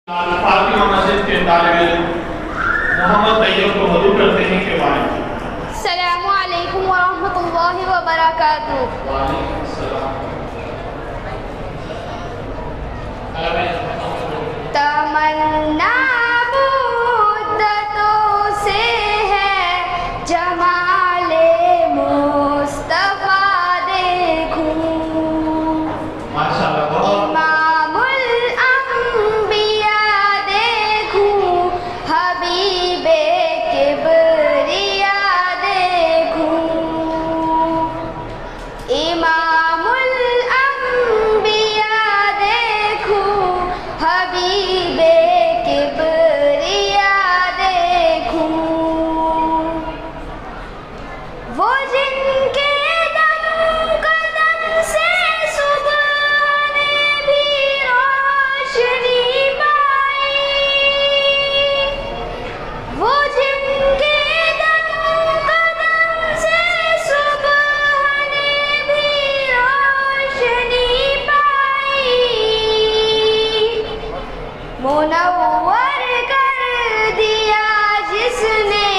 فاطمہ مسجد کے طالب علم محمد طیب کو مدعو کرتے ہیں کہ وعلیکم السلام علیکم ورحمۃ اللہ وبرکاتہ. وعلیکم السلام. تمنا مدتوں سے ہے جمال مصطفیٰ دیکھوں. ماشاء اللہ بہت امام الانبیاء دیکھوں حبیب کبریا دیکھوں. امام الانبیاء دیکھوں حبیب کبریا دیکھوں. وہ جن کے دم قدم سے صبح نے بھی روشنی پائی. وہ جن کے دم قدم سے صبح نے بھی روشنی پائی. منور کر دیا جس نے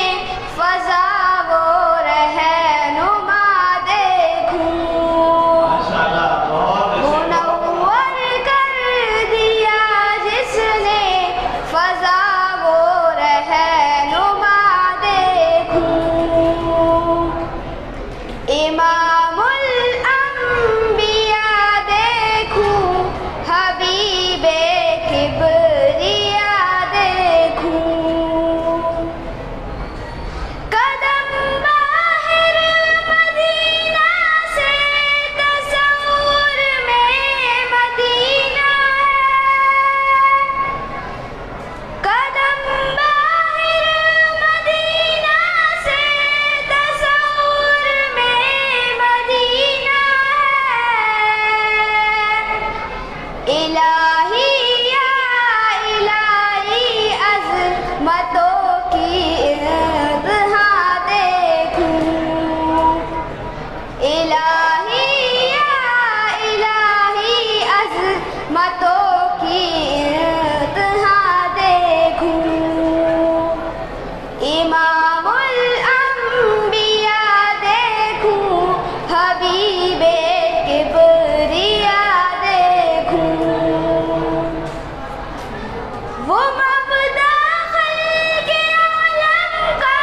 فضا وہ رہنما دیکھوں. ماشاء اللہ بہت منور کر دیا جس نے فضا وہ رہنما دیکھوں. امام الانبیاء دیکھوں حبیب کبریا دیکھوں. قدم باہر مدینہ سے تصور میں مدینہ ہے. قدم باہر مدینہ سے تصور میں مدینہ ہے. الہی یا الہی عظمتوں کی انتہا دیکھوں. الہی یا الہی عظمتوں کی انتہا دیکھوں. امام الانبیاء دیکھوں حبیب کبریا دیکھوں. وہ مبدا خلق عالم کا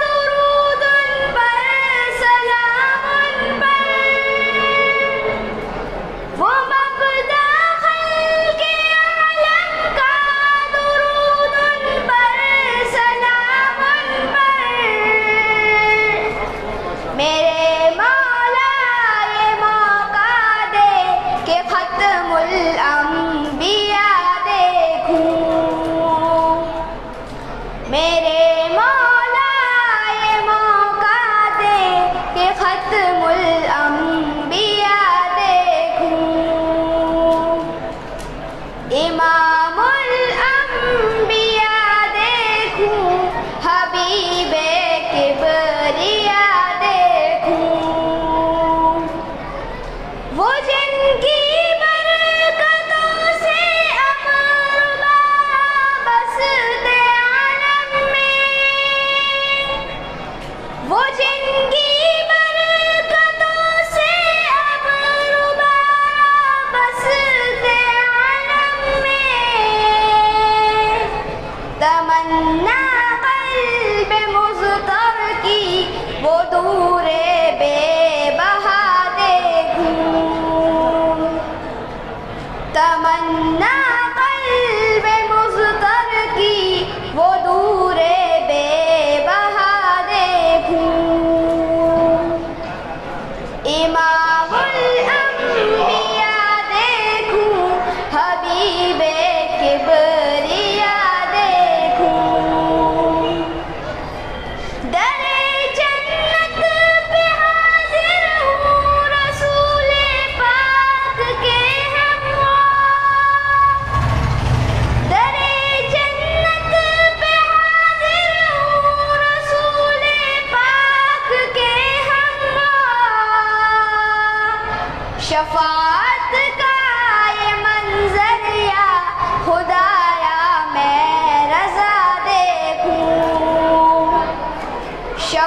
درود ان پر سلام ان پر. وہ مبدا خلق عالم کا درود ان پر سلام ان پر. میرے مولا یہ موقع دے کہ ختم الانبیاء دیکھوں.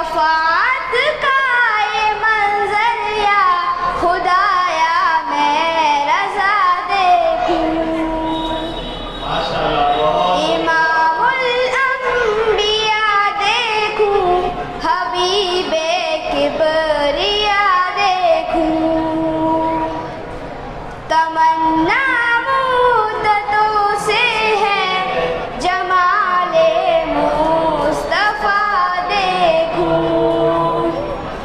شفاعت کا یہ منظر یا خدایا میں رضا دیکھوں امام الانبیاء دیکھوں حبیب کبریا دیکھوں تمنا مدتوں سے ہے جمال مصطفیٰ دیکھوں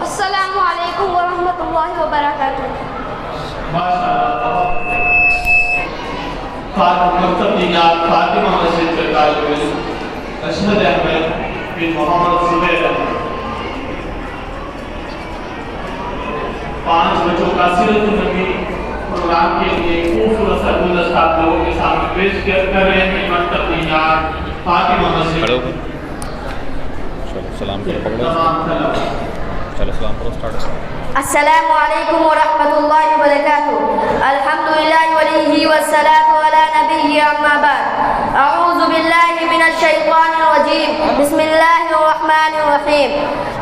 السلام علیکم ورحمۃ اللہ وبرکاتہ مکتب نگار فاطمہ مسجد کے طالب علم اشہد احمد بن محمد زبیر 5 بچوں کا سیرت النبی پروگرام کے لیے خوبصورت سا گلدستہ آپ لوگوں کے سامنے پیش کر رہے ہیں مکتب نگار فاطمہ مسجد سلام کرو چلو سلام کرو اسٹارٹ السلام علیکم ورحمۃ اللہ وبرکاتہ الحمد للہ ولیہ والصلاۃ علی نبی اما بعد اعوذ باللہ من الشیطان الرجیم بسم اللہ الرحمن الرحیم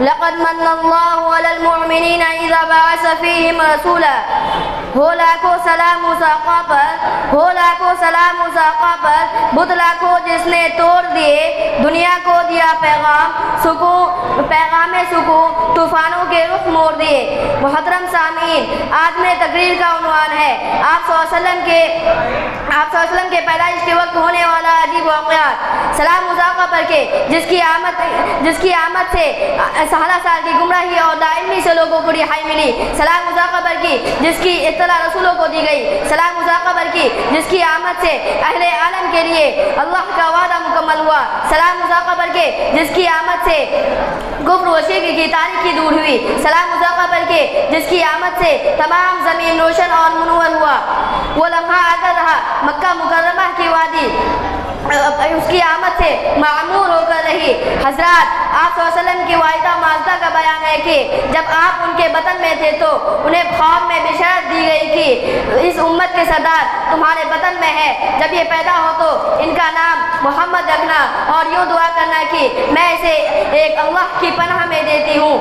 لقد من اللہ علی المؤمنین اذا بعث فیہم رسولا ہو لاکھوں سلام مساقہ پر ہو لاکھوں سلام مساقہ پر بتلا کو جس نے توڑ دیے دنیا کو دیا پیغام سکون طوفانوں کے رخ موڑ دیے محترم سامعین آج میں تقریر کا عنوان ہے آپ صلی اللہ علیہ وسلم کے پیدائش کے وقت ہونے والا عجیب واقعات سلام مساقہ پر کے جس کی آمد سے سالہ سال کی گمراہی اور دائمی سے لوگوں کو رہائی ملی سلام مساقہ پر کی جس کی اطلاع رسولوں کو دی گئی سلام مساقہ پر کی جس کی آمد سے اہل عالم کے لیے اللہ کا وعدہ مکمل ہوا سلام مساقہ پر کے جس کی آمد سے کفر و شرک کی تاریکی دور ہوئی سلام مساقہ پر کے جس کی آمد سے تمام زمین روشن اور منور ہوا وہ لمحہ آتا رہا مکہ مکرمہ کی وادی اس کی آمد سے معمور ہو کر رہی حضرات آپ صلی اللہ علیہ وسلم کی واحدہ معجزہ کا بیان ہے کہ جب آپ ان کے وطن میں تھے تو انہیں خواب میں بشارت دی گئی کہ اس امت کے سردار تمہارے وطن میں ہے جب یہ پیدا ہو تو ان کا نام محمد رکھنا اور یوں دعا کرنا کہ میں اسے ایک اللہ کی پناہ میں دیتی ہوں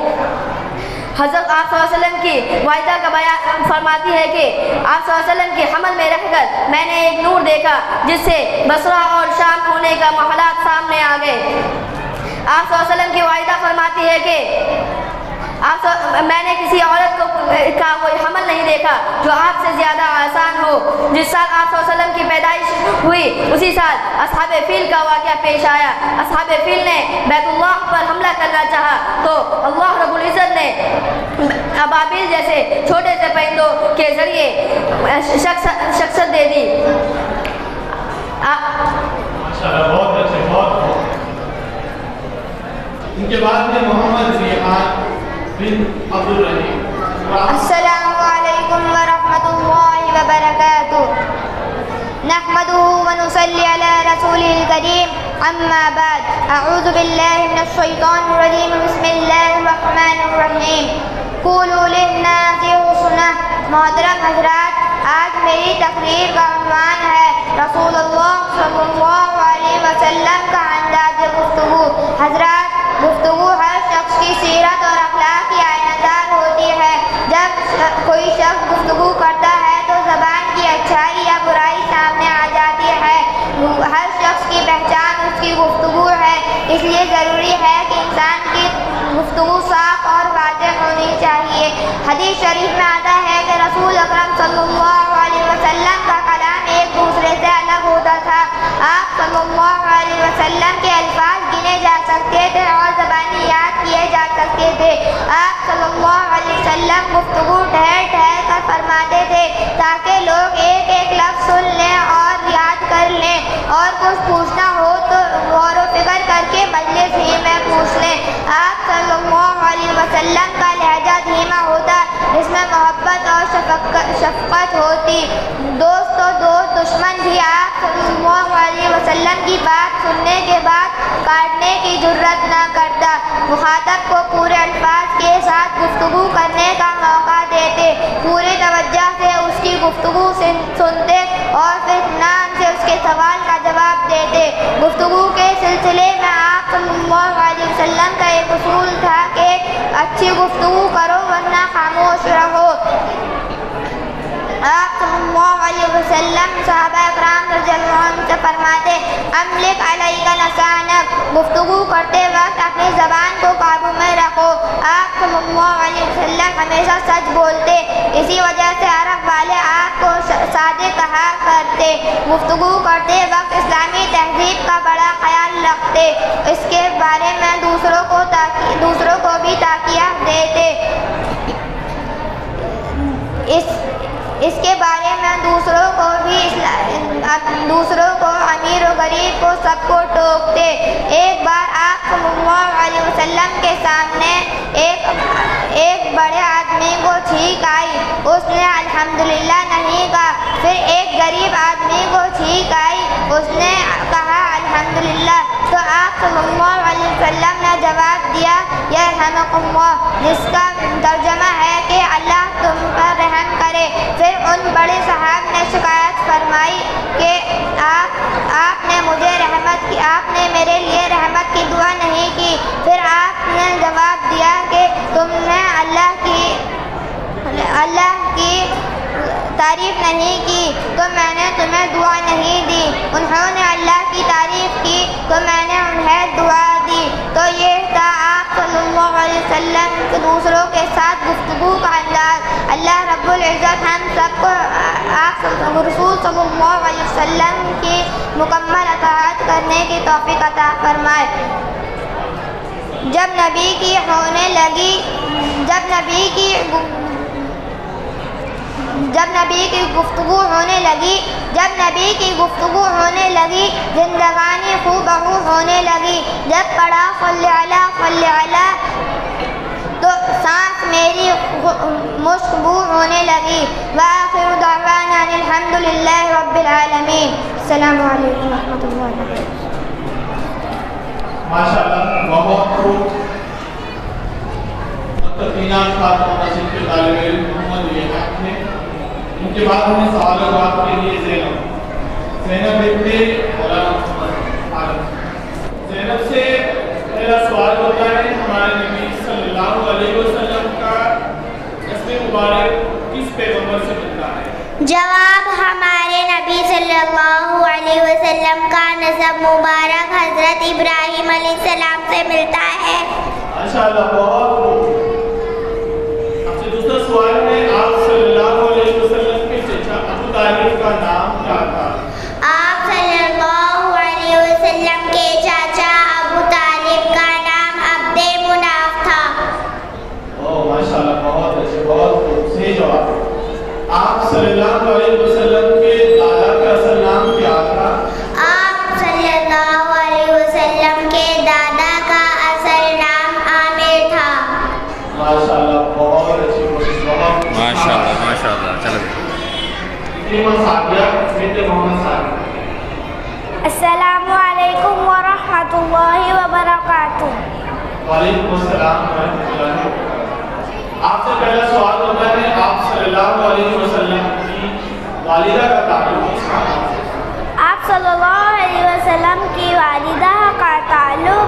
حضرت آپ صلی اللہ علیہ وسلم کی واحدہ کا بیان فرماتی ہے کہ آپ صلی اللہ علیہ وسلم کے حمل میں رہ کر میں نے ایک نور دیکھا جس سے بصرہ اور شام ہونے کا محلات سامنے آ گئے آپ صلی اللہ علیہ وسلم کی واحدہ فرماتی ہے کہ میں نے کسی عورت کا کوئی حمل نہیں دیکھا جو آپ سے زیادہ آسان ہو جس سال آپ صلی اللہ علیہ وسلم کی پیدائش ہوئی اسی سال اصحاب فیل کا واقعہ پیش آیا اصحاب فیل نے بیت اللہ پر حملہ کرنا چاہا تو اللہ رب العزت نے ابابیل جیسے چھوٹے سے پرندوں کے ذریعے شخصیت دے دی بہت اچھے بہت ان کے بعد میں محمد ریحان بن عبدالرحیم السلام علیکم ورحمۃ اللہ وبرکاتہ نحمده ونصلي على رسوله الكريم اما بعد اعوذ باللہ من الشیطان الرجیم بسم اللہ الرحمن الرحیم قولوا للناس حسنا محترم حضرات آج میری تقریر کا عنوان ہے رسول اللہ صلی اللہ علیہ وسلم کا انداز گفتگو حضرات گفتگو ہر شخص کی سیرت اور اخلاق کی آئینہ دار ہوتی ہے جب کوئی شخص گفتگو کرتا ہے تو زبان کی اچھائی یا برائی سامنے آ جاتی ہے ہر شخص کی پہچان اس کی گفتگو ہے اس لیے ضروری ہے کہ انسان کی گفتگو صاف اور واضح ہونی چاہیے حدیث شریف میں آتا ہے کہ رسول اکرم صلی اللہ علیہ وسلم کا کلام ایک دوسرے سے الگ ہوتا تھا آپ صلی اللہ علیہ وسلم کے الفاظ گنے جا سکتے تھے اور زبانی یاد کیے جا سکتے تھے آپ صلی اللہ علیہ وسلم گفتگو ٹھہر ٹھہر کر فرماتے تھے تاکہ لوگ ایک ایک لفظ سن لیں اور یاد کر لیں اور کچھ پوچھنا ہو تو غور و فکر کر کے مجلس ہی میں پوچھ لیں آپ صلی اللہ علیہ وسلم کا لہجہ دھیما ہوتا جس میں محبت اور شفقت ہوتی دوست و دوست دشمن بھی آپ صلی اللہ علیہ وسلم کی بات سننے کے بعد کاٹنے کی جرت نہ کرتا مخاطب کو پورے الفاظ کے ساتھ گفتگو کرنے کا موقع دیتے پوری توجہ سے اس کی گفتگو سنتے اور پھر اطمینان سے اس کے سوال کا جواب دیتے گفتگو کے سلسلے میں آپ صلی اللہ علیہ وسلم کا ایک اصول تھا کہ اچھی گفتگو کرو ورنہ خاموش رہو۔ آپ صلی اللہ علیہ وسلم صحابہ اکرام رضی اللہ عنہ سے فرماتے املک علیک لسانک، گفتگو کرتے وقت اپنی زبان کو قابو میں رکھو۔ آپ صلی اللہ علیہ وسلم ہمیشہ سچ بولتے، اسی وجہ سے عرب والے آپ کو صادق کہا کرتے۔ گفتگو کرتے وقت اسلامی تہذیب کا بڑا خیال رکھتے، اس کے بارے میں دوسروں کو بھی تاکید دیتے، اس کے بارے میں دوسروں کو امیر و غریب کو سب کو ٹوکتے۔ ایک بار آپ صلی اللہ علیہ وسلم کے سامنے ایک بڑے آدمی کو چھینک آئی، اس نے الحمدللہ نہیں کہا۔ پھر ایک غریب آدمی کو چھینک آئی، اس نے کہا الحمدللہ، تو آپ صلی اللہ علیہ وسلم نے جواب دیا یرحمک اللہ، جس کا ترجمہ ہے کہ اللہ تم پر رحم کرے۔ پھر ان بڑے صاحب نے شکایت فرمائی کہ آپ نے میرے لیے رحمت کی دعا نہیں کی۔ پھر آپ نے جواب دیا کہ تم نے اللہ کی تعریف نہیں کی تو میں نے تمہیں دعا نہیں دی، انہوں نے اللہ کی تعریف کی تو میں نے انہیں دعا دی۔ تو یہ تھا آپ صلی اللہ علیہ وسلم کے دوسروں کے ساتھ گفتگو کا انداز۔ اللہ رب العزت ہم سب کو آپ رسول صلی اللہ علیہ وسلم کی مکمل اطاعت کرنے کی توفیق عطا فرمائے۔ جب نبی کی گفتگو ہونے لگی، زندگانی خوبہو ہونے لگی۔ جب پڑھا صلی علی تو سانس میری مشکبو ہونے لگی۔ وآخر دعوانا الحمدللہ رب العالمین۔ السلام علیکم ورحمۃ اللہ وبرکاتہ۔ ماشاءاللہ بہت خوب۔ متقینان خاتون نصیب کے طالب علم محمد یہ حق ہے۔ ان کے بعد ہمیں سوال اور جواب کے لیے زینب بنت مولانا محمد عالم۔ زینب سے پہلا سوال ہوتا ہے ہمارے نبی صلی اللہ علیہ وسلم کا نسب مبارک کس پیغمبر سے ملتا ہے؟ جواب ہمارے نبی صلی اللہ علیہ وسلم کا نسب مبارک حضرت ابراہیم علیہ السلام سے ملتا ہے۔ ماشاءاللہ بہت خوب۔ اب سے دوسرا سوال ہے آپ صلی اللہ علیہ وسلم کے چچا ابو طالب کا نام کیا تھا؟ آپ صلی اللہ علیہ وسلم کے چاچا ابو طالب کا نام عبد مناف تھا۔ ماشاءاللہ بہت اچھے، بہت خوب، صحیح جواب۔ آپ صلی اللہ علیہ وسلم کے دادا کا اصل نام کیا تھا؟ آپ صلی اللہ علیہ وسلم کے دادا کا اصل نام عامر تھا۔ ماشاءاللہ بہت اچھی کوشش، بہت ماشاءاللہ ماشاءاللہ۔ چلو محمد صاحب۔ السلام علیکم ورحمۃ اللہ وبرکاتہ۔ وعلیکم السلام ورحمۃ اللہ وبرکاتہ۔ آپ سے پہلا سوال ہوتا ہے آپ صلی اللہ علیہ وسلم کی والدہ کا تعلق کس نام سے؟ آپ صلی اللہ علیہ وسلم کی والدہ کا تعلق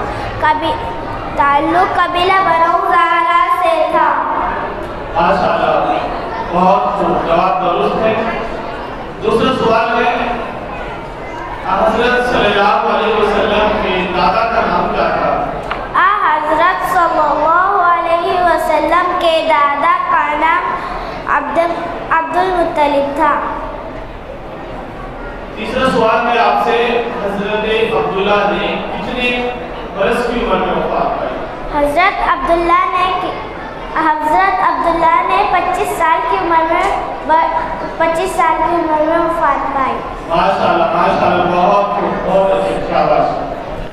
قبیلہ بنو زہرہ سے تھا۔ ماشاءاللہ بہت خوب، جواب درست ہے۔ دوسرا سوال ہے حضرت صلی اللہ علیہ وسلم کے دادا کا نام کیا تھا؟ حضرت صلی اللہ علیہ وسلم کے دادا کا نام عبد المطلب تھا۔ تیسرا سوال ہے آپ سے حضرت عبداللہ نے کتنے برس کی عمر میں وفات پائی؟ حضرت عبداللہ نے 25 سال کی عمر میں وفات پائی۔ ماشاءاللہ ماشاءاللہ بہت خوب، بہت اچھا، شاباش۔